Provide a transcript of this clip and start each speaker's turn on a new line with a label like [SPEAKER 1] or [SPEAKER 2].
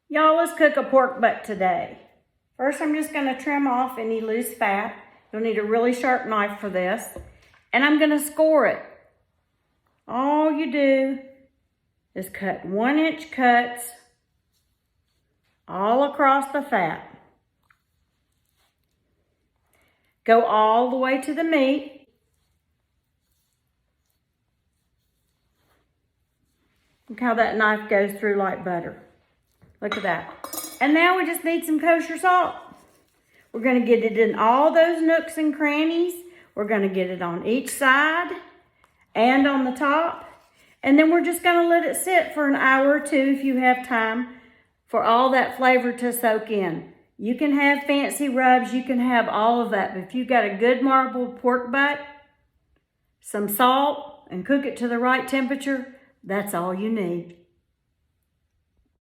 [SPEAKER 1] Y'all, let's cook a pork butt today. First, I'm just gonna trim off any loose fat. You'll need a really sharp knife for this. And I'm gonna score it. All you do is cut 1-inch cuts all across the fat. Go all the way to the meat. Look how that knife goes through like butter. Look at that. And now we just need some kosher salt. We're gonna get it in all those nooks and crannies. We're gonna get it on each side and on the top. And then we're just gonna let it sit for an hour or two if you have time for all that flavor to soak in. You can have fancy rubs, you can have all of that, but if you've got a good marbled pork butt, some salt, and cook it to the right temperature, that's all you need.